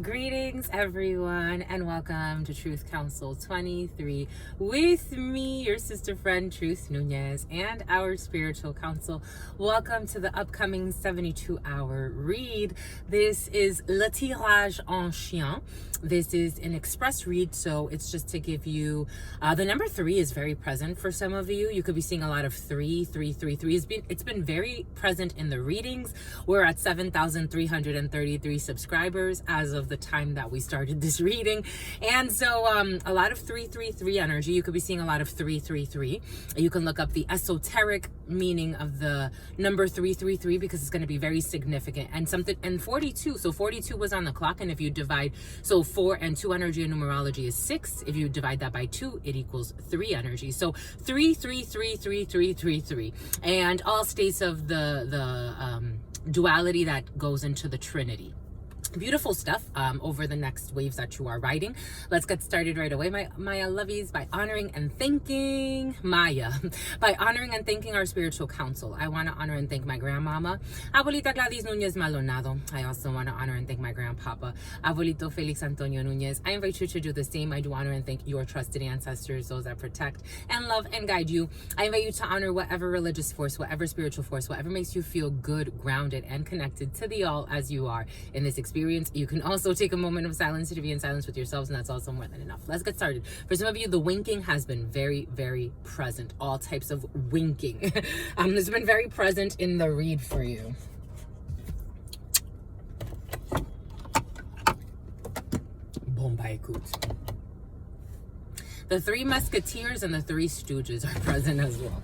Greetings, everyone, and welcome to Truth Council 23 with me, your sister friend, Truth Nunez, and our spiritual council. Welcome to the upcoming 72-hour read. This is Le Tirage en Chien. This is an express read, so it's just to give you, the number 3 is very present for some of you. You could be seeing a lot of 3. It's been very present in the readings. We're at 7,333 subscribers as of the time that we started this reading, and so a lot of 333 energy. You could be seeing a lot of 333. You can look up the esoteric meaning of the number 333 because it's going to be very significant. And 42, so 42 was on the clock, and if you divide, so 4 and 2 energy in numerology is 6. If you divide that by 2, it equals 3 energy. So 3, and all states of the duality that goes into the Trinity. Beautiful stuff over the next waves that you are riding. Let's get started right away, my lovies, by honoring and thanking our spiritual council. I want to honor and thank my grandmama, Abuelita Gladys Nunez Maldonado. I also want to honor and thank my grandpapa, Abuelito Felix Antonio Nunez. I invite you to do the same. I do honor and thank your trusted ancestors, those that protect and love and guide you. I invite you to honor whatever religious force, whatever spiritual force, whatever makes you feel good, grounded, and connected to the all as you are in this experience. You can also take a moment of silence to be in silence with yourselves, and that's also more than enough. Let's get started. For some of you, the winking has been very, very present. All types of winking has been very present in the read for you. Bombay Coot. The 3 Musketeers and the 3 Stooges are present as well.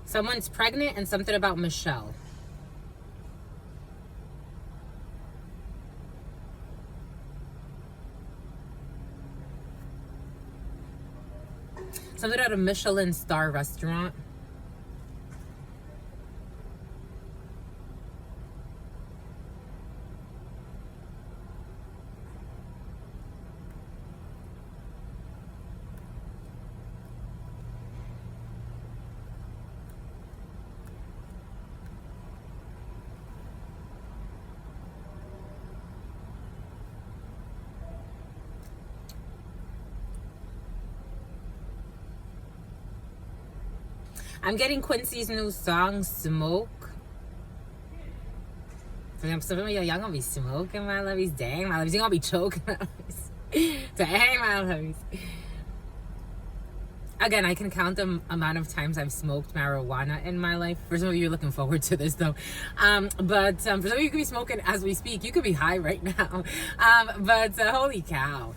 Someone's pregnant and something about Michelle. Something at a Michelin star restaurant. I'm getting Quincy's new song, Smoke. For some of y'all gonna be smoking, my lovies. Dang, my lovies. You're gonna be choking, my lovies. Dang, my lovies. Again, I can count the amount of times I've smoked marijuana in my life. For some of you, you're looking forward to this, though. But for some of you, you could be smoking as we speak. You could be high right now. Holy cow.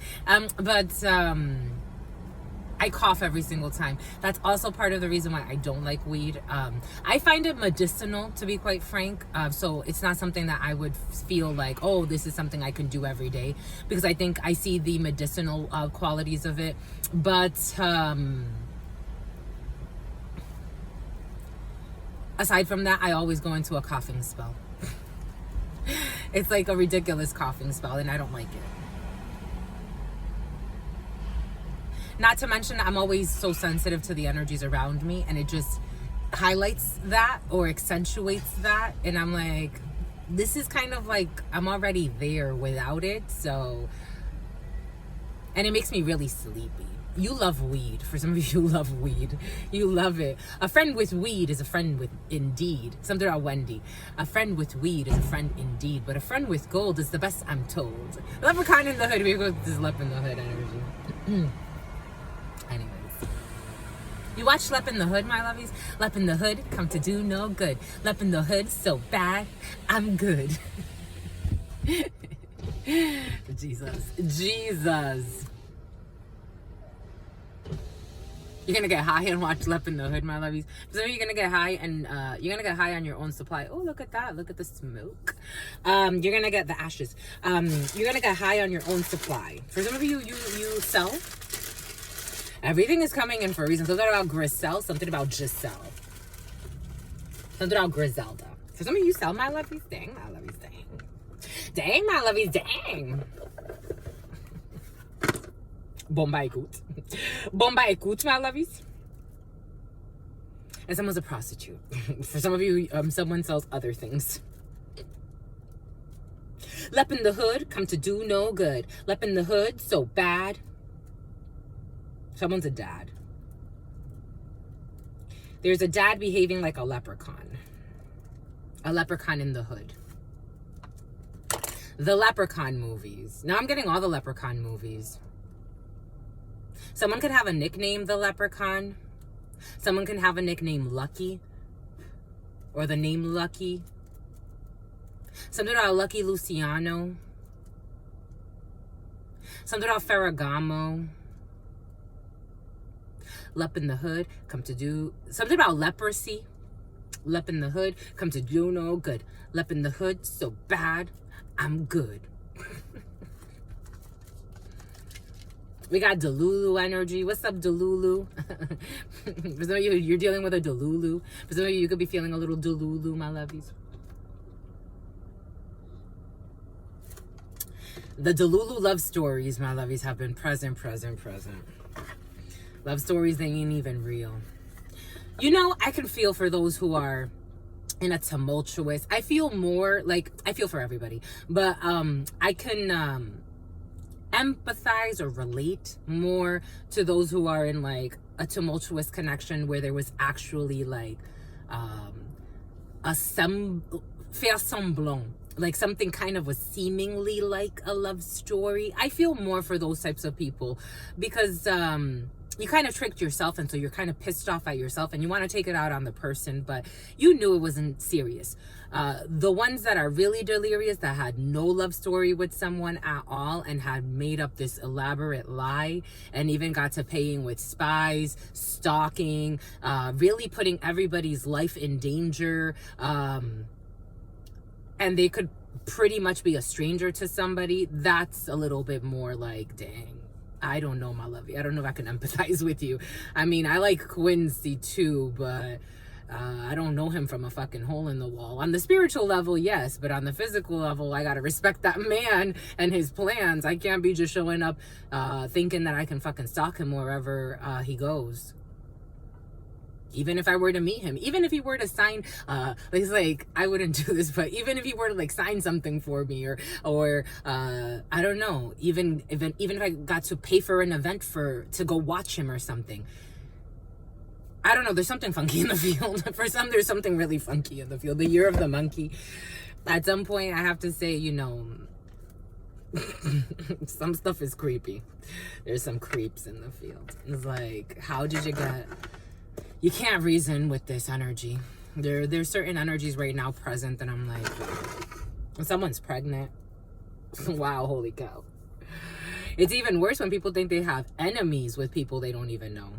I cough every single time. That's also part of the reason why I don't like weed. I find it medicinal, to be quite frank. So it's not something that I would feel like, oh, this is something I can do every day. Because I think I see the medicinal qualities of it. But aside from that, I always go into a coughing spell. It's like a ridiculous coughing spell, and I don't like it. Not to mention, I'm always so sensitive to the energies around me, and it just highlights that or accentuates that. And I'm like, this is kind of like, I'm already there without it. So, and it makes me really sleepy. You love weed. For some of you love weed. You love it. A friend with weed is a friend with indeed. Something about Wendy. A friend with weed is a friend indeed. But a friend with gold is the best, I'm told. Leprechaun in the Hood. We go with this Lep in the Hood energy. Anyways. You watch Lep in the Hood, my lovies? Lep in the Hood, come to do no good. Lep in the Hood, so bad, I'm good. Jesus. You're gonna get high and watch Lep in the Hood, my lovies. So you're gonna get high and you're gonna get high on your own supply. Oh, look at that! Look at the smoke. You're gonna get the ashes. You're gonna get high on your own supply. For some of you, you sell. Everything is coming in for a reason. Something about Griselle, something about Giselle, something about Griselda. For some of you, sell, my lovies. Dang, my lovies, dang, dang, my lovies, dang. Bomba écoute. Bomba écoute, my lovies. And someone's a prostitute. For some of you, someone sells other things. Lep in the hood, come to do no good. Lep in the hood, so bad. Someone's a dad. There's a dad behaving like a leprechaun. A leprechaun in the hood. The Leprechaun movies. Now I'm getting all the Leprechaun movies. Someone could have a nickname, the Leprechaun. Someone can have a nickname, Lucky. Or the name Lucky. Something about Lucky Luciano. Something about Ferragamo. Lep in the hood, come to do... Something about leprosy. Lep in the hood, come to do no good. Lep in the hood, so bad, I'm good. We got Delulu energy. What's up, Delulu? For some of you, you're dealing with a Delulu. For some of you could be feeling a little Delulu, my lovies. The Delulu love stories, my lovies, have been present. Love stories, they ain't even real. You know, I can feel for those who are in a tumultuous... I feel more like... I feel for everybody. But I can... empathize or relate more to those who are in like a tumultuous connection where there was actually like faire semblant, like something kind of was seemingly like a love story. I feel more for those types of people because you kind of tricked yourself, and so you're kind of pissed off at yourself and you want to take it out on the person, but you knew it wasn't serious. The ones that are really delirious, that had no love story with someone at all and had made up this elaborate lie and even got to paying with spies, stalking, really putting everybody's life in danger, and they could pretty much be a stranger to somebody. That's a little bit more like, dang, I don't know, my lovey. I don't know if I can empathize with you. I mean, I like Quincy too, but I don't know him from a fucking hole in the wall. On the spiritual level, yes, but on the physical level, I gotta respect that man and his plans. I can't be just showing up thinking that I can fucking stalk him wherever he goes. Even if I were to meet him, even if he were to sign, it's like, I wouldn't do this, but even if he were to like sign something for me or I don't know, even if I got to pay for an event to go watch him or something, I don't know, there's something funky in the field. For some, there's something really funky in the field. The year of the monkey. At some point, I have to say, you know, some stuff is creepy. There's some creeps in the field. It's like, how did you get... You can't reason with this energy. There's certain energies right now present that I'm like, someone's pregnant. Wow, holy cow. It's even worse when people think they have enemies with people they don't even know.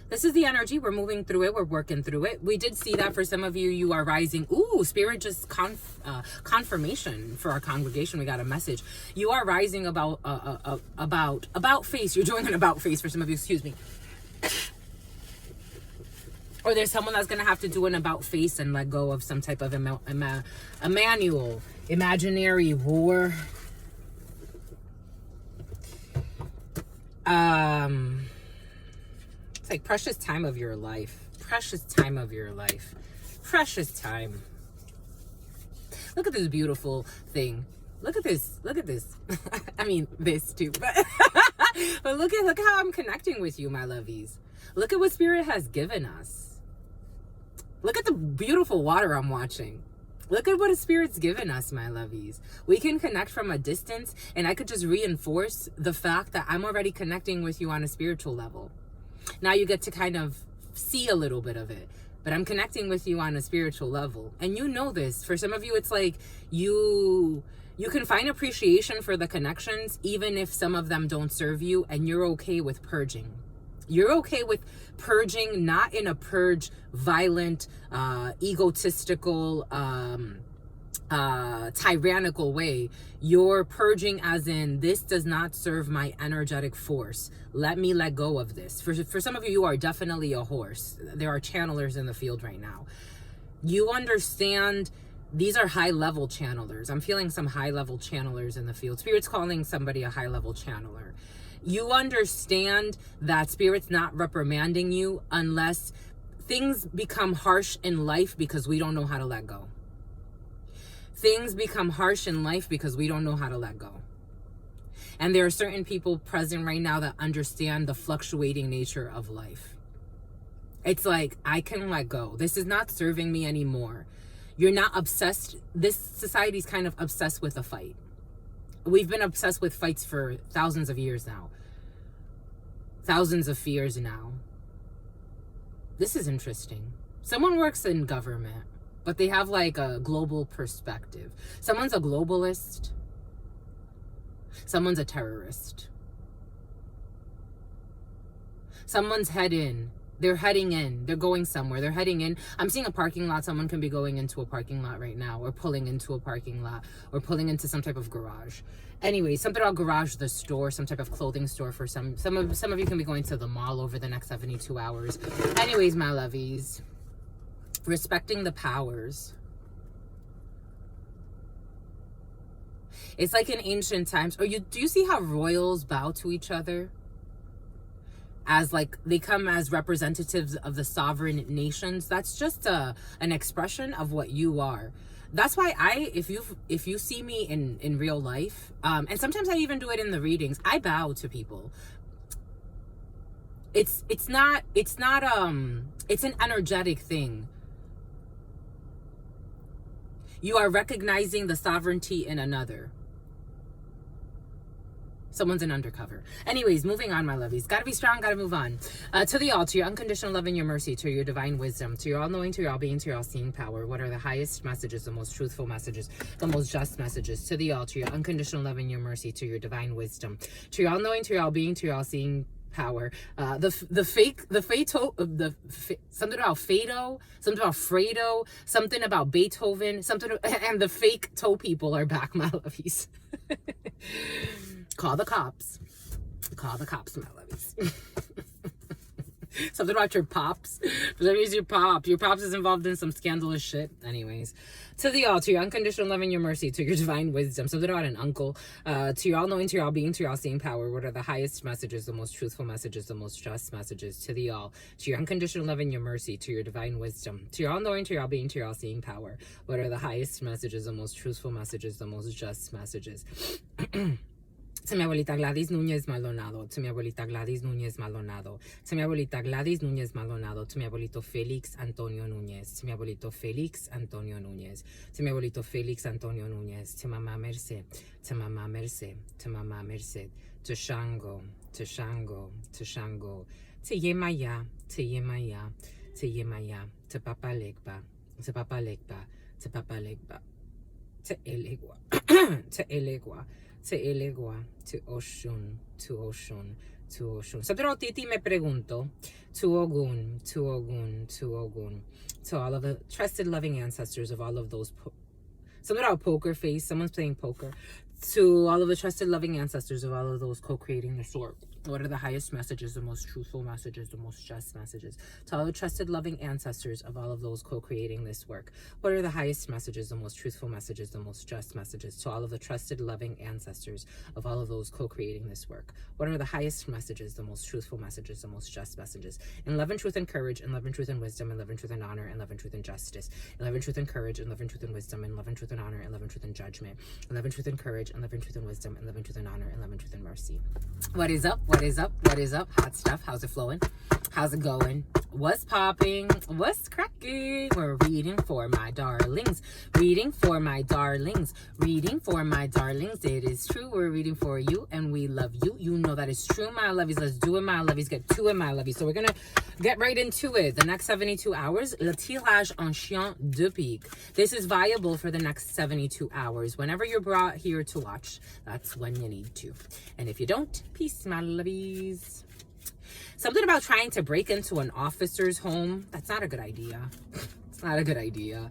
This is the energy. We're moving through it. We're working through it. We did see that for some of you, you are rising. Ooh, Spirit just confirmation for our congregation. We got a message. You are rising about face. You're doing an about face for some of you. Excuse me. Or there's someone that's going to have to do an about face and let go of some type of Emmanuel, imaginary war. It's like precious time of your life. Precious time of your life. Precious time. Look at this beautiful thing. Look at this. Look at this. I mean, this too. But look how I'm connecting with you, my lovies. Look at what Spirit has given us. Look at the beautiful water I'm watching. Look at what a Spirit's given us, my lovies. We can connect from a distance, and I could just reinforce the fact that I'm already connecting with you on a spiritual level. Now you get to kind of see a little bit of it, but I'm connecting with you on a spiritual level. And you know this. For some of you, it's like you can find appreciation for the connections, even if some of them don't serve you, and you're okay with purging. You're okay with purging, not in a purge, violent, egotistical, tyrannical way. You're purging as in, this does not serve my energetic force. Let me let go of this. For some of you, you are definitely a horse. There are channelers in the field right now. You understand these are high-level channelers. I'm feeling some high-level channelers in the field. Spirit's calling somebody a high-level channeler. You understand that Spirit's not reprimanding you unless things become harsh in life because we don't know how to let go. Things become harsh in life because we don't know how to let go. And there are certain people present right now that understand the fluctuating nature of life. It's like, I can let go. This is not serving me anymore. You're not obsessed. This society's kind of obsessed with a fight. We've been obsessed with fights for thousands of years now. Thousands of years now. This is interesting. Someone works in government, but they have like a global perspective. Someone's a globalist. Someone's a terrorist. Someone's they're heading in. They're going somewhere. They're heading in. I'm seeing a parking lot. Someone can be going into a parking lot right now, or pulling into a parking lot, or pulling into some type of garage. Anyway, something about garage, the store, some type of clothing store for some of you can be going to the mall over the next 72 hours. Anyways, my lovies, respecting the powers. It's like in ancient times. Do you see how royals bow to each other? As like they come as representatives of the sovereign nations. That's just an expression of what you are. That's why if you see me in real life, and sometimes I even do it in the readings, I bow to people. It's an energetic thing. You are recognizing the sovereignty in another. Someone's an undercover. Anyways, moving on, my lovies. Gotta be strong, gotta move on. To the all, to your unconditional love and your mercy, to your divine wisdom, to your all-knowing, to your all-being, to your all-seeing power. What are the highest messages, the most truthful messages, the most just messages? To the all, to your unconditional love and your mercy, to your divine wisdom, to your all-knowing, to your all-being, to your all-seeing power. Something about Fado, something about Fredo, something about Beethoven, and the fake toe people are back, my lovies. Call the cops. Call the cops, my lovies. Something about your pops. For some reason, your pops is involved in some scandalous shit. Anyways, to the all, to your unconditional love and your mercy, to your divine wisdom. Something about an uncle. To your all-knowing, to your all-being, to your all-seeing power. What are the highest messages, the most truthful messages, the most just messages? To the all, to your unconditional love and your mercy, to your divine wisdom. To your all-knowing, to your all-being, to your all-seeing power. What are the highest messages, the most truthful messages, the most just messages? To mi abuelita Gladys Núñez Maldonado, to mi abuelita Gladys Núñez Maldonado, to mi abuelita Gladys Núñez Maldonado, to mi abuelito Félix Antonio Núñez, to mi abuelito Félix Antonio Núñez, to mi abuelito Félix Antonio Núñez, to Mamá Merced, to Mamá Merced, to Mamá Merced, to Shango, to Shango, to Shango, to Yemaya, to Yemaya, to Yemaya, to Papa Legba, to Papa Legba, to Papa Legba, to Elegua, to Elegua, to Elegua, to Oshun, to Oshun, to Oshun. Sa Titi me pregunto, to Ogun, to Ogun, to Ogun, to all of the trusted loving ancestors of all of those, something about poker face, someone's playing poker, to all of the trusted loving ancestors of all of those co-creating the sword. What are the highest messages, the most truthful messages, the most just messages? To all the trusted loving ancestors of all of those co-creating this work. What are the highest messages, the most truthful messages, the most just messages? To all of the trusted loving ancestors of all of those co-creating this work. What are the highest messages, the most truthful messages, the most just messages? In love and truth and courage, in love and truth and wisdom, in love and truth and honor, in love and truth and justice. In love and truth and courage, in love and truth and wisdom, in love and truth and honor, in love and truth and judgment. In love and truth and courage, in love and truth and wisdom, in love and truth and honor, in love and truth and mercy. What is up? What is up? What is up? Hot stuff. How's it flowing? How's it going? What's popping? What's cracking? We're reading for my darlings. Reading for my darlings. Reading for my darlings. It is true. We're reading for you and we love you. You know that is true, my lovies. Let's do it, my lovies. Get to it, my lovies. So we're going to get right into it. The next 72 hours. Le tirage en chien de pique. This is viable for the next 72 hours. Whenever you're brought here to watch, that's when you need to. And if you don't, peace, my lovies. Something about trying to break into an officer's home. That's not a good idea. It's not a good idea.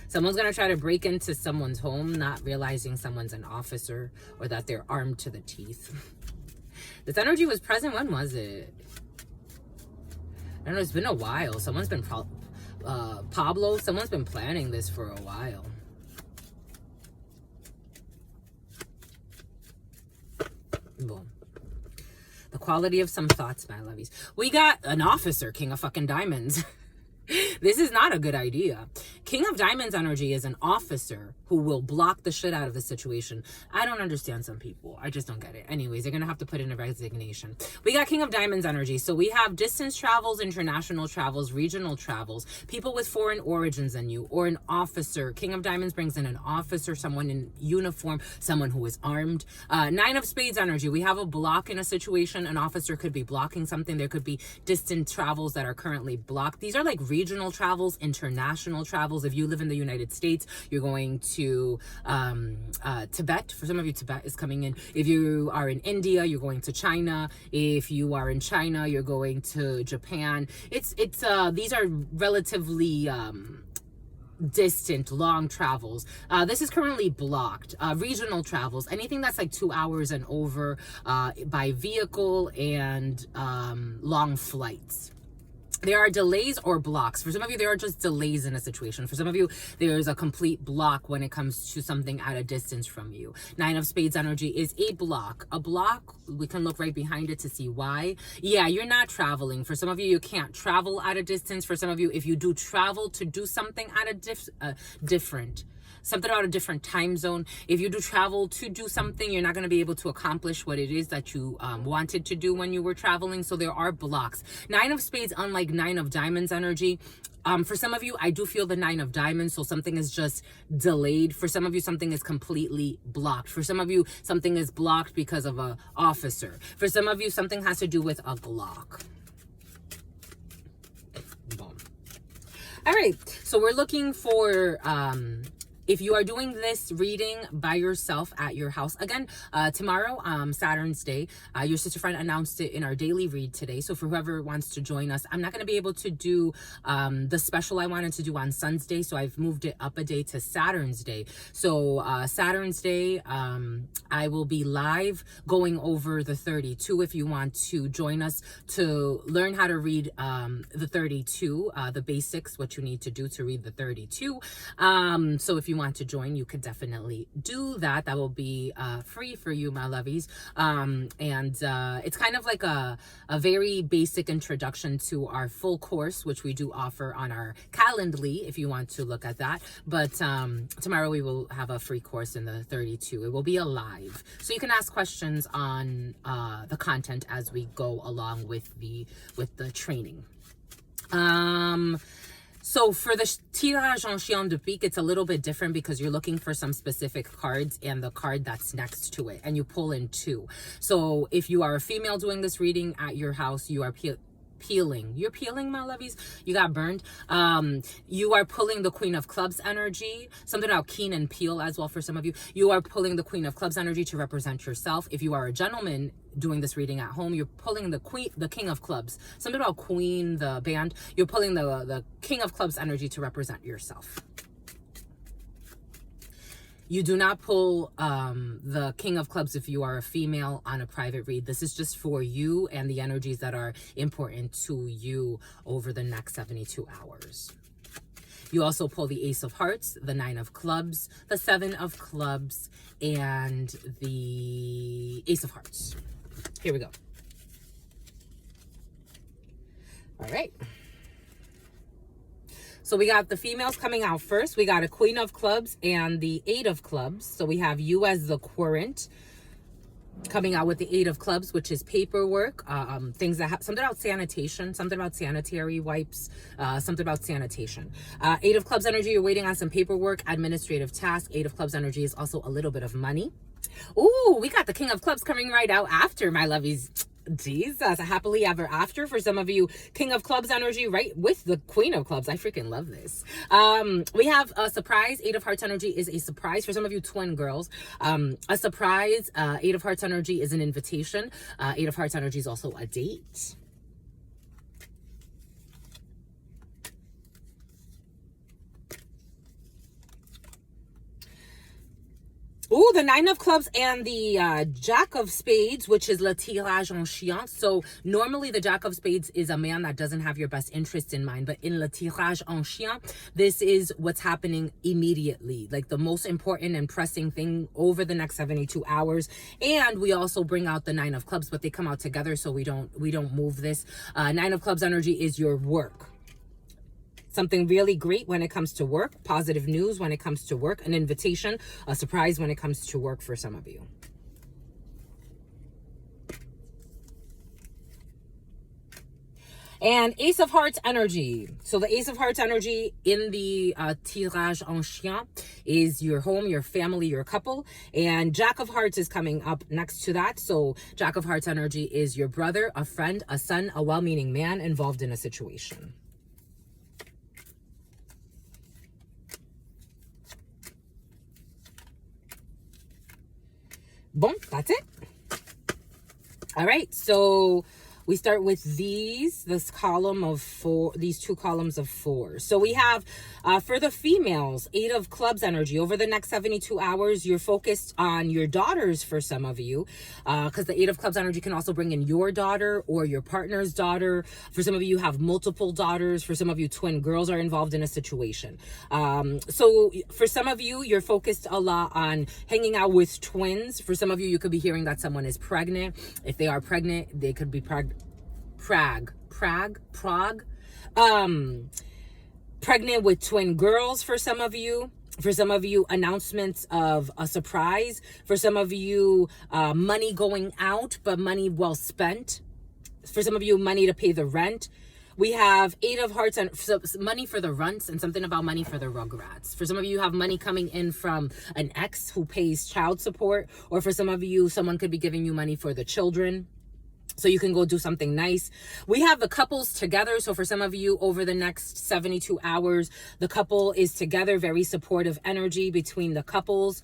Someone's going to try to break into someone's home, not realizing someone's an officer or that they're armed to the teeth. This energy was present. When was it? I don't know. It's been a while. Someone's been, Pablo, someone's been planning this for a while. Boom. The quality of some thoughts, my lovies. We got an officer, King of fucking Diamonds. This is not a good idea. King of Diamonds energy is an officer who will block the shit out of the situation. I don't understand some people. I just don't get it. Anyways, they're going to have to put in a resignation. We got King of Diamonds energy. So we have distance travels, international travels, regional travels, people with foreign origins in you, or an officer. King of Diamonds brings in an officer, someone in uniform, someone who is armed. Nine of Spades energy. We have a block in a situation. An officer could be blocking something. There could be distant travels that are currently blocked. These are like regional travels, international travels. If you live in the United States, you're going to Tibet. For some of you, Tibet is coming in. If you are in India, you're going to China. If you are in China, you're going to Japan. These are relatively distant, long travels. This is currently blocked. Regional travels, anything that's like 2 hours and over, by vehicle, and long flights. There are delays or blocks. For some of you, there are just delays in a situation. For some of you, there's a complete block when it comes to something at a distance from you. Nine of Spades energy is a block. A block, we can look right behind it to see why. Yeah, you're not traveling. For some of you, you can't travel at a distance. For some of you, if you do travel to do something at a something about a different time zone. If you do travel to do something, you're not going to be able to accomplish what it is that you wanted to do when you were traveling. So there are blocks. Nine of Spades, unlike Nine of Diamonds energy. For some of you, I do feel the Nine of Diamonds. So something is just delayed. For some of you, something is completely blocked. For some of you, something is blocked because of an officer. For some of you, something has to do with a Glock. Boom. All right. So we're looking for... if you are doing this reading by yourself at your house, again, tomorrow, Saturn's Day, your sister friend announced it in our daily read today. So for whoever wants to join us, I'm not going to be able to do the special I wanted to do on Sun's Day. So I've moved it up a day to Saturn's Day. So Saturn's Day, I will be live going over the 32 if you want to join us to learn how to read the 32, the basics, what you need to do to read the 32. So if you want to join, you could definitely do that. That will be free for you, my lovies. It's kind of like a very basic introduction to our full course, which we do offer on our Calendly if you want to look at that. But tomorrow we will have a free course in the 32. It will be a live, so you can ask questions on the content as we go along with the training. So for the tirage en chien de pique, it's a little bit different because you're looking for some specific cards and the card that's next to it, and you pull in two. So if you are a female doing this reading at your house, you are peeling. You're peeling, my lovies. You got burned. You are pulling the Queen of Clubs energy. Something about keen and peel as well for some of you. You are pulling the Queen of Clubs energy to represent yourself. If you are a gentleman doing this reading at home, you're pulling the King of Clubs. Something about Queen, the band. You're pulling the King of Clubs energy to represent yourself. You do not pull the King of Clubs if you are a female on a private read. This is just for you and the energies that are important to you over the next 72 hours. You also pull the Ace of Hearts, the Nine of Clubs, the Seven of Clubs, and the Ace of Hearts. Here we go. All right. So we got the females coming out first. We got a Queen of Clubs and the Eight of Clubs. So we have you as the querent coming out with the Eight of Clubs, which is paperwork, things that have something about sanitation, something about sanitary wipes, something about sanitation. Eight of Clubs energy, you're waiting on some paperwork, administrative task. Eight of Clubs energy is also a little bit of money. Ooh, we got the King of Clubs coming right out after, my lovies. Jesus, a happily ever after. For some of you, King of Clubs energy, right? With the Queen of Clubs. I freaking love this. We have a surprise. Eight of Hearts energy is a surprise. For some of you twin girls, a surprise. Eight of Hearts energy is an invitation. Eight of Hearts energy is also a date. Ooh, the Nine of Clubs and the Jack of Spades, which is le tirage en chien. So normally the Jack of Spades is a man that doesn't have your best interest in mind. But in le tirage en chien, this is what's happening immediately. Like the most important and pressing thing over the next 72 hours. And we also bring out the Nine of Clubs, but they come out together, so we don't move this. Nine of Clubs energy is your work. Something really great when it comes to work, positive news when it comes to work, an invitation, a surprise when it comes to work for some of you. And Ace of Hearts energy. So the Ace of Hearts energy in the tirage en chien is your home, your family, your couple. And Jack of Hearts is coming up next to that. So Jack of Hearts energy is your brother, a friend, a son, a well-meaning man involved in a situation. Boom, that's it. All right, so we start with this column of four, these two columns of four. So we have, for the females, Eight of Clubs energy. Over the next 72 hours, you're focused on your daughters for some of you, because the Eight of Clubs energy can also bring in your daughter or your partner's daughter. For some of you have multiple daughters. For some of you, twin girls are involved in a situation. So for some of you, you're focused a lot on hanging out with twins. For some of you, you could be hearing that someone is pregnant. If they are pregnant, they could be pregnant with twin girls. For some of you, announcements of a surprise. For some of you, money going out, but money well spent. For some of you, money to pay the rent. We have Eight of Hearts and money for the runts, and something about money for the rugrats. For some of you, have money coming in from an ex who pays child support, or for some of you, someone could be giving you money for the children, so you can go do something nice. We have the couples together. So for some of you, over the next 72 hours, the couple is together, very supportive energy between the couples.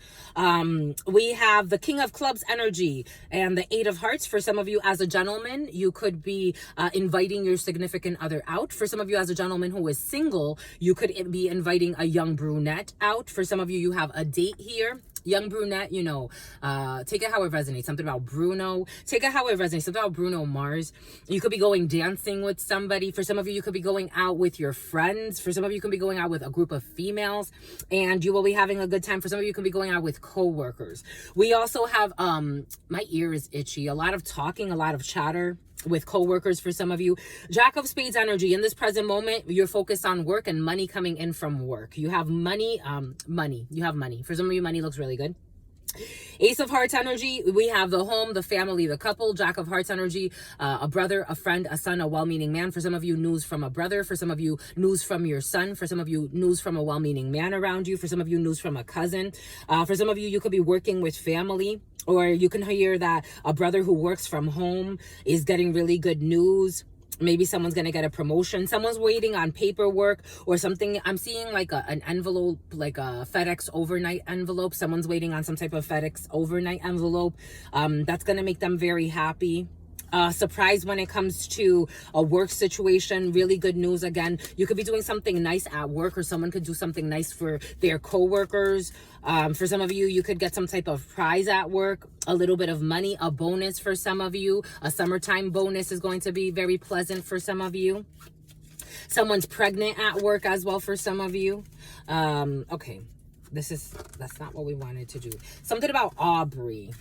We have the King of Clubs energy and the Eight of Hearts. For some of you as a gentleman, you could be inviting your significant other out. For some of you as a gentleman who is single, you could be inviting a young brunette out. For some of you, you have a date here. Young brunette, you know, take it how it resonates. Something about Bruno. Take it how it resonates. Something about Bruno Mars. You could be going dancing with somebody. For some of you, you could be going out with your friends. For some of you, you can be going out with a group of females, and you will be having a good time. For some of you, you can be going out with co-workers. We also have, my ear is itchy. A lot of talking, a lot of chatter with co-workers. For some of you, Jack of Spades energy. In this present moment, you're focused on work and money coming in from work. You have money, you have money. For some of you, money looks really good. Ace of Hearts energy, we have the home, the family, the couple. Jack of Hearts energy, a brother, a friend, a son, a well-meaning man. For some of you, news from a brother. For some of you, news from your son. For some of you, news from a well-meaning man around you. For some of you, news from a cousin. For some of you, you could be working with family, or you can hear that a brother who works from home is getting really good news. Maybe someone's going to get a promotion. Someone's waiting on paperwork or something. I'm seeing like an envelope, like a FedEx overnight envelope. Someone's waiting on some type of FedEx overnight envelope. That's going to make them very happy. Surprise when it comes to a work situation. Really good news again. You could be doing something nice at work, or someone could do something nice for their coworkers. For some of you, you could get some type of prize at work, a little bit of money, a bonus for some of you. A summertime bonus is going to be very pleasant for some of you. Someone's pregnant at work as well for some of you. Okay, that's not what we wanted to do. Something about Aubrey.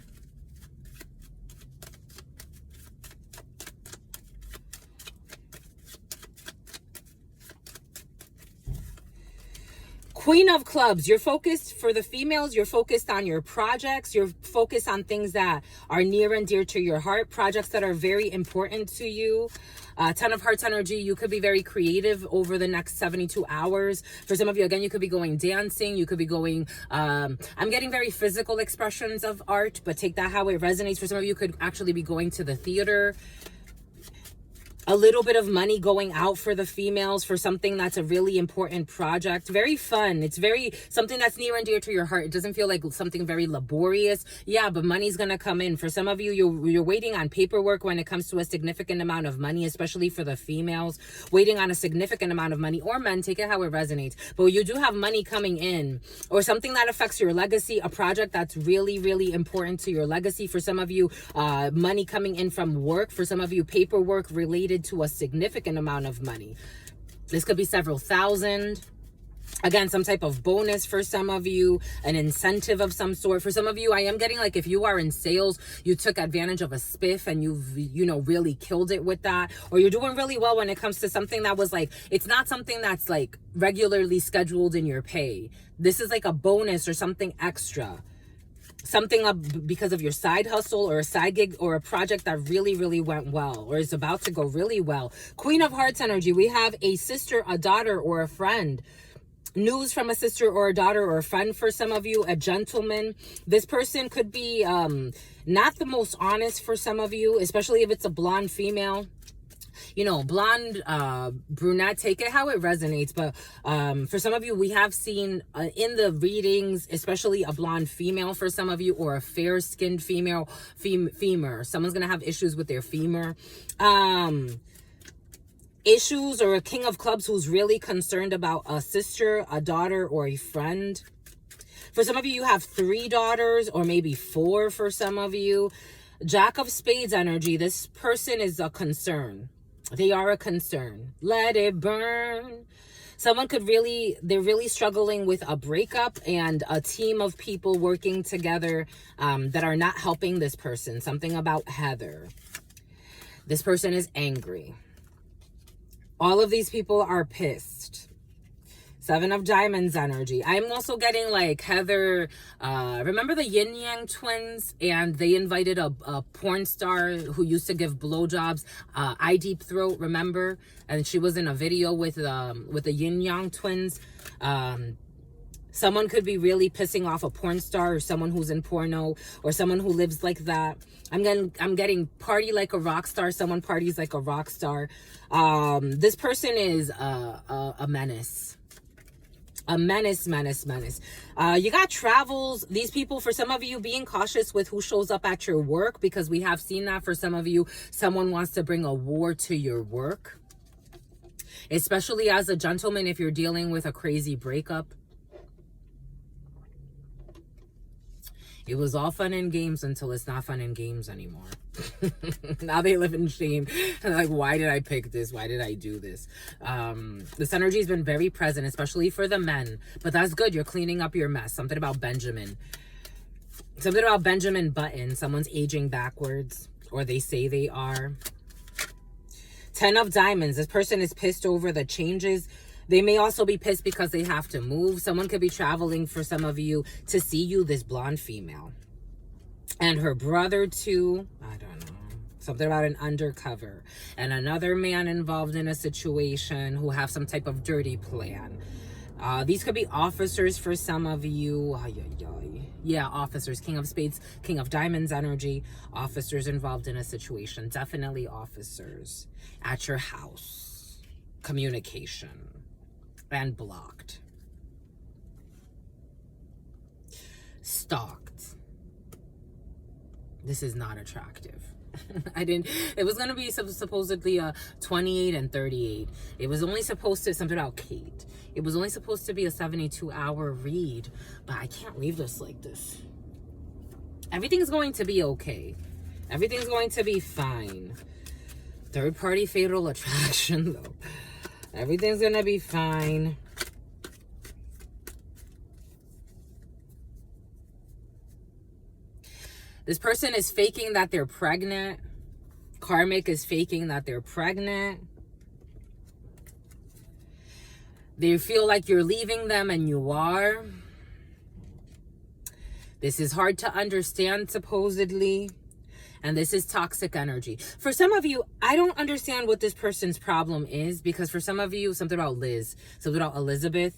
Queen of Clubs, you're focused for the females. You're focused on your projects. You're focused on things that are near and dear to your heart, projects that are very important to you. 10 of Hearts energy, you could be very creative over the next 72 hours. For some of you, again, you could be going dancing. You could be going, I'm getting very physical expressions of art, but take that how it resonates. For some of you, could actually be going to the theater. A little bit of money going out for the females for something that's a really important project. Very fun. It's very something that's near and dear to your heart. It doesn't feel like something very laborious. Yeah, but money's going to come in. For some of you, you're waiting on paperwork when it comes to a significant amount of money, especially for the females. Waiting on a significant amount of money, or men, take it how it resonates. But you do have money coming in, or something that affects your legacy, a project that's really, really important to your legacy. For some of you, money coming in from work. For some of you, paperwork related to a significant amount of money. This could be several thousand. Again, some type of bonus for some of you, an incentive of some sort. For some of you, I am getting like if you are in sales, you took advantage of a spiff and you've, really killed it with that. Or you're doing really well when it comes to something that was like, it's not something that's like regularly scheduled in your pay. This is like a bonus or something extra. Something up because of your side hustle or a side gig or a project that really, really went well or is about to go really well. Queen of Hearts energy. We have a sister, a daughter, or a friend. News from a sister or a daughter or a friend for some of you, a gentleman. This person could be not the most honest for some of you, especially if it's a blonde female. Blonde, brunette, take it how it resonates. But for some of you, we have seen in the readings, especially a blonde female for some of you, or a fair-skinned female, femur. Someone's going to have issues with their femur. Issues, or a King of Clubs who's really concerned about a sister, a daughter, or a friend. For some of you, you have 3 daughters, or maybe 4 for some of you. Jack of Spades energy. This person is a concern. They are a concern. Let it burn. Someone they're really struggling with a breakup and a team of people working together that are not helping this person. Something about Heather. This person is angry. All of these people are pissed. 7 of Diamonds energy. I'm also getting like Heather, remember the Yin Yang twins? And they invited a porn star who used to give blowjobs, Deep Throat, remember? And she was in a video with the Yin Yang twins. Someone could be really pissing off a porn star or someone who's in porno or someone who lives like that. I'm getting party like a rock star. Someone parties like a rock star. This person is a menace. A menace. You got travels. These people, for some of you, being cautious with who shows up at your work, because we have seen that for some of you, someone wants to bring a war to your work. Especially as a gentleman, if you're dealing with a crazy breakup. It was all fun and games until it's not fun and games anymore. Now they live in shame. Like, why did I pick this? Why did I do this? This energy has been very present, especially for the men. But that's good. You're cleaning up your mess. Something about Benjamin. Something about Benjamin Button. Someone's aging backwards. Or they say they are. 10 of Diamonds. This person is pissed over the changes. They may also be pissed because they have to move. Someone could be traveling for some of you to see you, this blonde female. And her brother too. I don't know. Something about an undercover. And another man involved in a situation who have some type of dirty plan. These could be officers for some of you. Yeah, officers. King of Spades, King of Diamonds energy. Officers involved in a situation. Definitely officers. At your house. Communication. And blocked. Stalked. This is not attractive. It was going to be supposedly 28 and 38. It was only supposed to, something about Kate. It was only supposed to be a 72-hour read, but I can't leave this like this. Everything's going to be okay. Everything's going to be fine. Third-party fatal attraction, though. Everything's gonna be fine. This person is faking that they're pregnant. Karmic is faking that they're pregnant. They feel like you're leaving them, and you are. This is hard to understand, supposedly. And this is toxic energy. For some of you, I don't understand what this person's problem is, because for some of you, something about Liz, something about Elizabeth.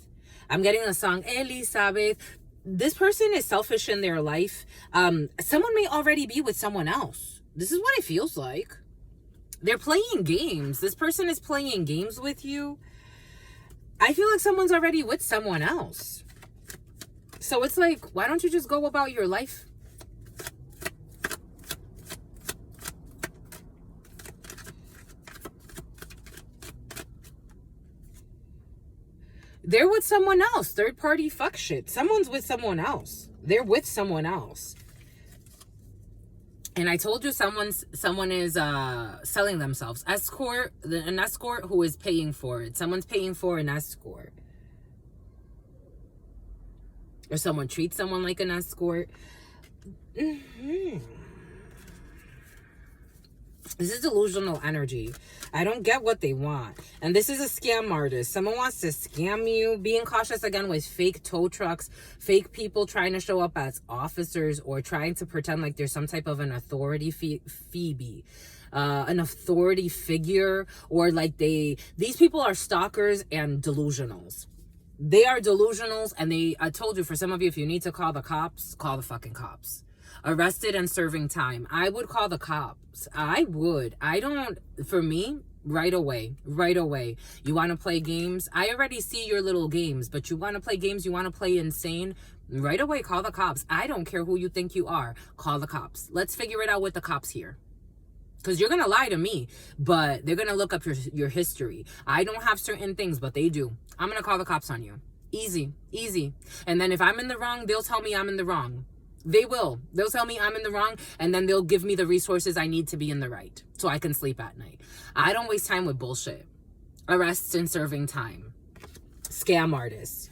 I'm getting a song, Elizabeth. This person is selfish in their life. Someone may already be with someone else. This is what it feels like. They're playing games. This person is playing games with you. I feel like someone's already with someone else. So it's like, why don't you just go about your life? They're with someone else. Third party fuck shit. Someone's with someone else. They're with someone else. And I told you someone is selling themselves. An escort who is paying for it. Someone's paying for an escort. Or someone treats someone like an escort. This is delusional energy. I don't get what they want. And this is a scam artist. Someone wants to scam you. Being cautious again with fake tow trucks, fake people trying to show up as officers, or trying to pretend like there's some type of an authority an authority figure, or like these people are stalkers and delusionals. They are delusionals, and I told you, for some of you, if you need to call the cops, call the fucking cops. Arrested and serving time. I would call the cops. I would. For me, right away. You want to play games? I already see your little games, but you want to play games, you want to play insane? Right away, call the cops. I don't care who you think you are. Call the cops. Let's figure it out with the cops here. Because you're going to lie to me, but they're going to look up your history. I don't have certain things, but they do. I'm going to call the cops on you. Easy. And then if I'm in the wrong, they'll tell me I'm in the wrong. They will. They'll tell me I'm in the wrong, and then they'll give me the resources I need to be in the right, so I can sleep at night. I don't waste time with bullshit. Arrests and serving time. Scam artists.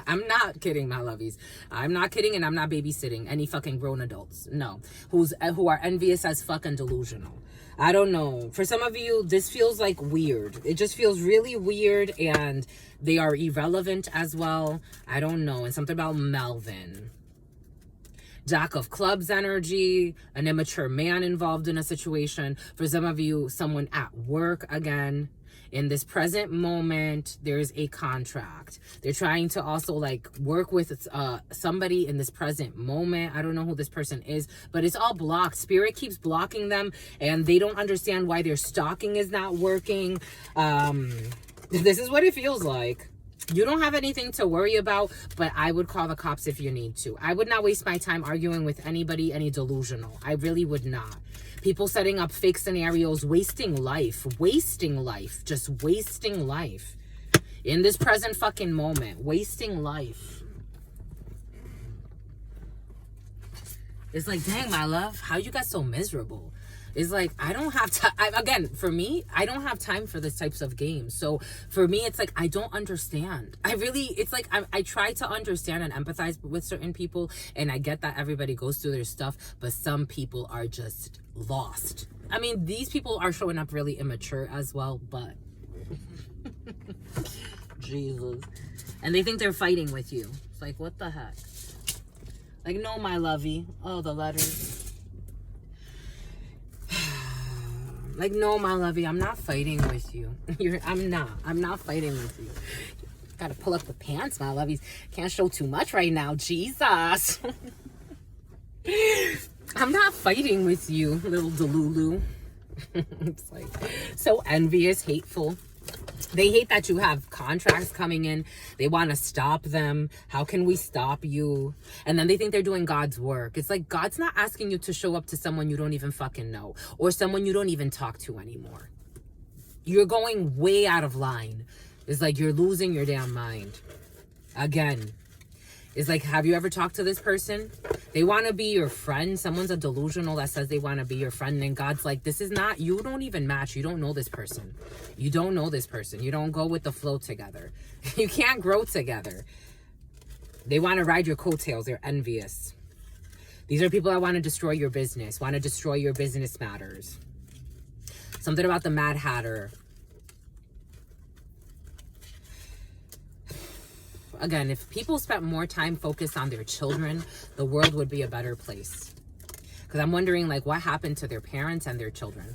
I'm not kidding, my lovies. I'm not kidding, and I'm not babysitting any fucking grown adults. No. Who are envious as fucking delusional. I don't know. For some of you, this feels like weird. It just feels really weird, and they are irrelevant as well. I don't know. And something about Melvin. Jack of Clubs energy, an immature man involved in a situation. For some of you, someone at work again. In this present moment, there's a contract. They're trying to also like work with somebody in this present moment. I don't know who this person is, but it's all blocked. Spirit keeps blocking them, and they don't understand why their stalking is not working. This is what it feels like. You don't have anything to worry about, but I would call the cops if you need to. I would not waste my time arguing with anybody, any delusional. I really would not. People setting up fake scenarios, wasting life, just wasting life. In this present fucking moment, wasting life. It's like, dang, my love, how you got so miserable? It's like, I don't have time. Again, for me, I don't have time for this types of games. So for me, it's like, I don't understand. It's like, I try to understand and empathize with certain people. And I get that everybody goes through their stuff, but some people are just lost. I mean, these people are showing up really immature as well, but Jesus. And they think they're fighting with you. It's like, what the heck? Like, no, my lovey. Oh, the letters. Like, no, my lovey, I'm not fighting with you. I'm not fighting with you. Gotta pull up the pants, my lovies. Can't show too much right now. Jesus. I'm not fighting with you, little Delulu. It's like so envious, hateful. They hate that you have contracts coming in. They want to stop them. How can we stop you? And then they think they're doing God's work. It's like, God's not asking you to show up to someone you don't even fucking know, or someone you don't even talk to anymore. You're going way out of line. It's like you're losing your damn mind. Again. It's like, have you ever talked to this person? They want to be your friend. Someone's a delusional that says they want to be your friend. And God's like, this is not, you don't even match. You don't know this person. You don't know this person. You don't go with the flow together. You can't grow together. They want to ride your coattails. They're envious. These are people that want to destroy your business, want to destroy your business matters. Something about the Mad Hatter. Again, if people spent more time focused on their children, the world would be a better place. Because I'm wondering, like, what happened to their parents and their children?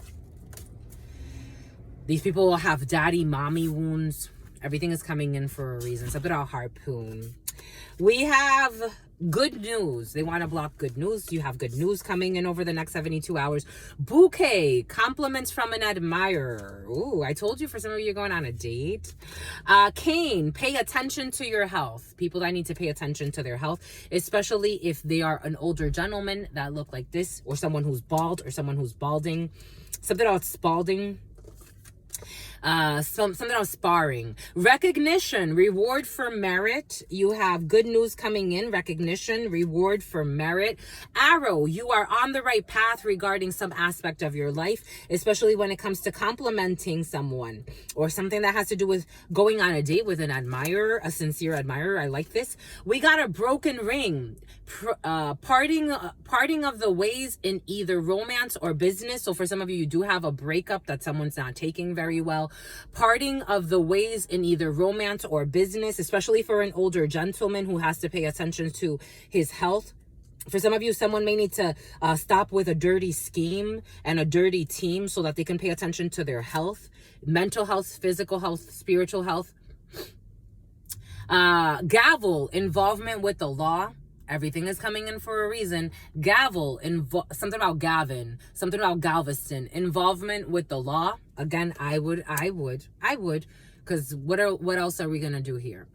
These people will have daddy, mommy wounds. Everything is coming in for a reason. Something about harpoon. We have good news. They want to block good news. You have good news coming in over the next 72 hours. Bouquet. Compliments from an admirer. Ooh, I told you for some of you, you're going on a date. Cane. Pay attention to your health. People that need to pay attention to their health, especially if they are an older gentleman that look like this, or someone who's bald, or someone who's balding. Something about spalding. Something else, sparring. Recognition, reward for merit. You have good news coming in. Recognition, reward for merit. Arrow, you are on the right path regarding some aspect of your life, especially when it comes to complimenting someone or something that has to do with going on a date with an admirer, a sincere admirer. I like this. We got a broken ring. Parting of the ways in either romance or business. So for some of you, you do have a breakup that someone's not taking very well. Parting of the ways in either romance or business, especially for an older gentleman who has to pay attention to his health. For some of you, someone may need to stop with a dirty scheme and a dirty team so that they can pay attention to their health, mental health, physical health, spiritual health. Gavel, involvement with the law. Everything is coming in for a reason. Gavel, something about Gavin, something about Galveston, involvement with the law. Again, I would, because what else are we gonna do here?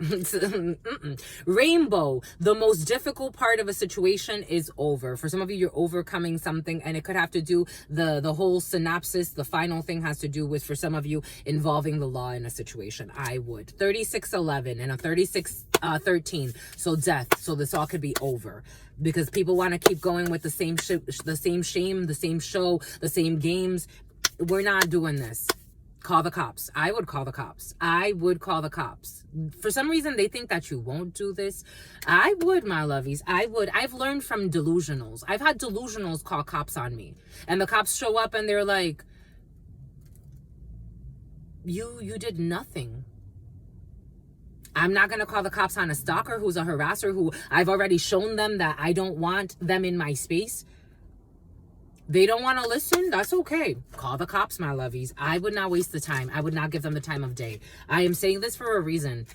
Rainbow, the most difficult part of a situation is over. For some of you, you're overcoming something, and it could have to do, the whole synopsis, the final thing has to do with, for some of you, involving the law in a situation. I would. 3611 and a 3613. So death. So this all could be over. Because people want to keep going with the same shame, the same show, the same games. We're not doing this. Call the cops. I would call the cops. I would call the cops. For some reason, they think that you won't do this. I would, my lovies. I would. I've learned from delusionals. I've had delusionals call cops on me. And the cops show up and they're like, you did nothing. I'm not going to call the cops on a stalker who's a harasser who I've already shown them that I don't want them in my space. They don't want to listen. That's okay. Call the cops, my lovies. I would not waste the time. I would not give them the time of day. I am saying this for a reason.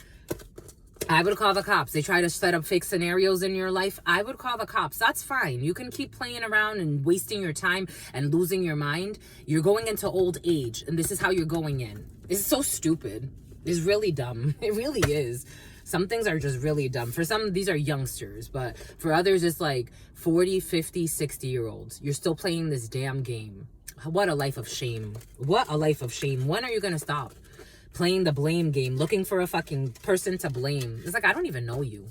I would call the cops. They try to set up fake scenarios in your life. I would call the cops. That's fine. You can keep playing around and wasting your time and losing your mind. You're going into old age, and this is how you're going in. It's so stupid. It's really dumb. It really is. Some things are just really dumb. For some, these are youngsters, but for others, it's like 40, 50, 60-year-olds. You're still playing this damn game. What a life of shame. What a life of shame. When are you going to stop playing the blame game, looking for a fucking person to blame? It's like, I don't even know you.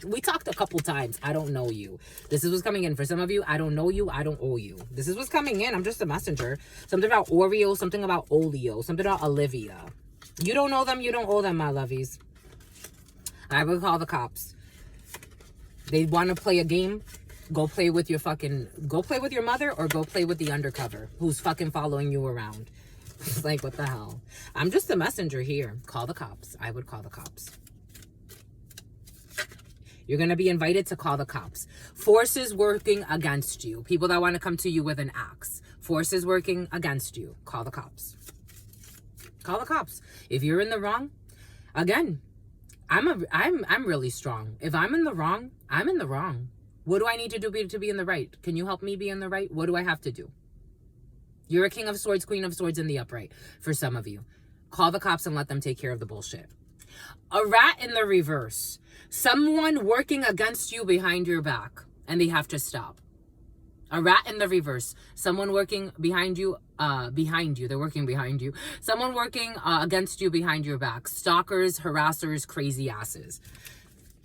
We talked a couple times. I don't know you. This is what's coming in. For some of you, I don't know you. I don't owe you. This is what's coming in. I'm just a messenger. Something about Oreo, something about Olio, something about Olivia. You don't know them. You don't owe them, my lovies. I would call the cops. They want to play a game. Go play with your mother, or go play with the undercover who's fucking following you around. It's like, what the hell? I'm just a messenger here. Call the cops. I would call the cops. You're going to be invited to call the cops. Forces working against you. People that want to come to you with an axe. Forces working against you. Call the cops. Call the cops. If you're in the wrong, again, I'm really strong. If I'm in the wrong, I'm in the wrong. What do I need to do to be in the right? Can you help me be in the right? What do I have to do? You're a king of swords, queen of swords in the upright. For some of you, call the cops and let them take care of the bullshit. A rat in the reverse. Someone working against you behind your back, and they have to stop. A rat in the reverse. Someone working behind you. They're working behind you. Someone working against you behind your back. Stalkers, harassers, crazy asses.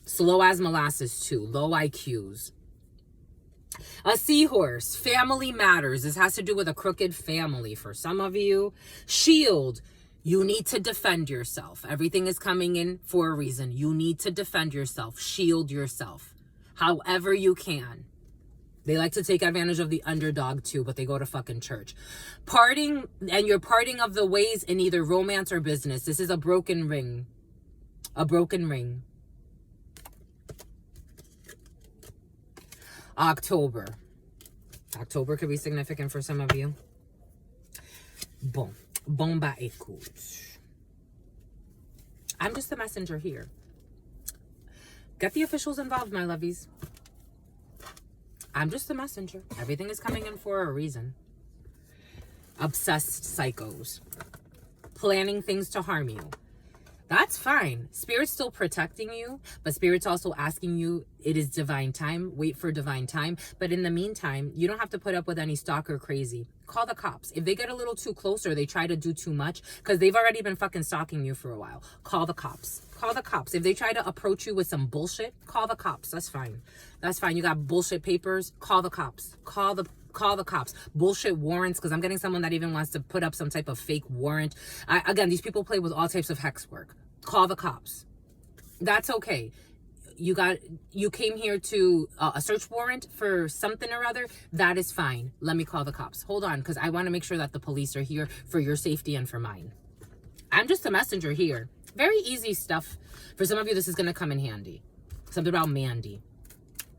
Slow as molasses too. Low IQs. A seahorse. Family matters. This has to do with a crooked family for some of you. Shield. You need to defend yourself. Everything is coming in for a reason. You need to defend yourself. Shield yourself. However you can. They like to take advantage of the underdog too, but they go to fucking church. Parting, and you're parting of the ways in either romance or business. This is a broken ring. A broken ring. October. October could be significant for some of you. Bon bah écoute. I'm just the messenger here. Get the officials involved, my lovies. I'm just the messenger. Everything is coming in for a reason. Obsessed psychos. Planning things to harm you. That's fine. Spirit's still protecting you, but Spirit's also asking you, it is divine time. Wait for divine time. But in the meantime, you don't have to put up with any stalker crazy. Call the cops. If they get a little too close or they try to do too much, because they've already been fucking stalking you for a while, call the cops. Call the cops. If they try to approach you with some bullshit, call the cops. That's fine. That's fine. You got bullshit papers, call the cops. Call the cops. Bullshit warrants, because I'm getting someone that even wants to put up some type of fake warrant. Again, these people play with all types of hex work. Call the cops. That's okay. You came here to a search warrant for something or other. That is fine. Let me call the cops. Hold on, because I want to make sure that the police are here for your safety and for mine. I'm just a messenger here. Very easy stuff. For some of you, this is going to come in handy. Something about Mandy.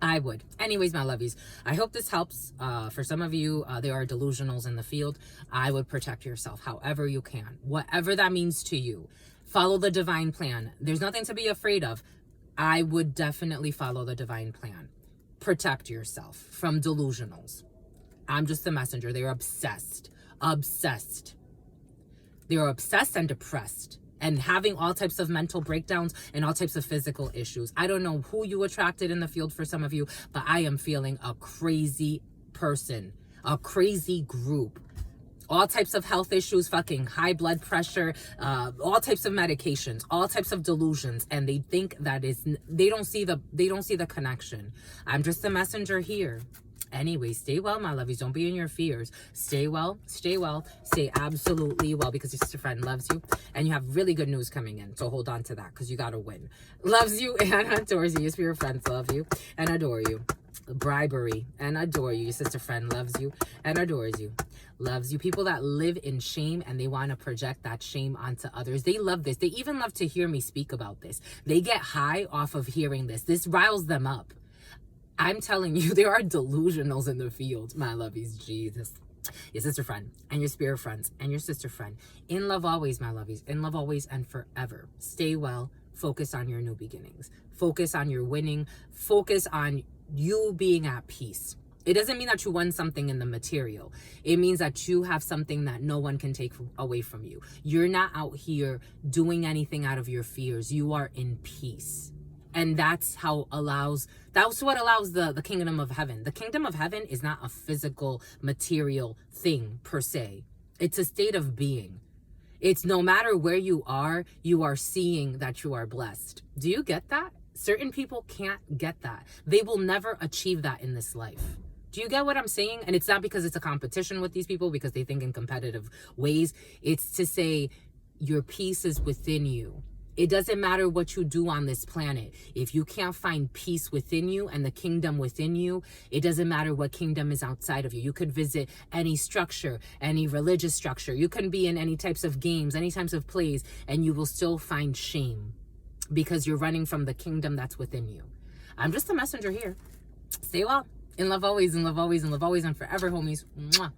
I would. Anyways, my lovies, I hope this helps. For some of you, there are delusionals in the field. I would protect yourself however you can. Whatever that means to you. Follow the divine plan. There's nothing to be afraid of. I would definitely follow the divine plan. Protect yourself from delusionals. I'm just the messenger. They're obsessed. Obsessed. They're obsessed and depressed. And having all types of mental breakdowns and all types of physical issues. I don't know who you attracted in the field for some of you, but I am feeling a crazy person. A crazy group. All types of health issues, fucking high blood pressure, all types of medications, all types of delusions, and they think that they don't see the connection. I'm just the messenger here. Anyway, stay well, my lovies. Don't be in your fears. Stay well, stay absolutely well, because your sister friend loves you, and you have really good news coming in. So hold on to that, because you gotta win. Loves you and adores you. Your spirit friends love you and adore you. Bribery and adore you. Your sister friend loves you and adores you. Loves you. People that live in shame and they want to project that shame onto others. They love this. They even love to hear me speak about this. They get high off of hearing this. This riles them up. I'm telling you, there are delusionals in the field, my lovies. Jesus. Your sister friend and your spirit friends and your sister friend. In love always, my lovies. In love always and forever. Stay well. Focus on your new beginnings. Focus on your winning. Focus on you being at peace. It doesn't mean that you won something in the material. It means that you have something that no one can take away from you. You're not out here doing anything out of your fears. You are in peace. And that's what allows the kingdom of heaven. The kingdom of heaven is not a physical, material thing per se. It's a state of being. It's no matter where you are seeing that you are blessed. Do you get that? Certain people can't get that. They will never achieve that in this life. Do you get what I'm saying? And it's not because it's a competition with these people, because they think in competitive ways. It's to say your peace is within you. It doesn't matter what you do on this planet. If you can't find peace within you and the kingdom within you, it doesn't matter what kingdom is outside of you. You could visit any structure, any religious structure. You can be in any types of games, any types of plays, and you will still find shame because you're running from the kingdom that's within you. I'm just a messenger here. Stay well. In love always, in love always, in love always, and forever, homies. Mwah.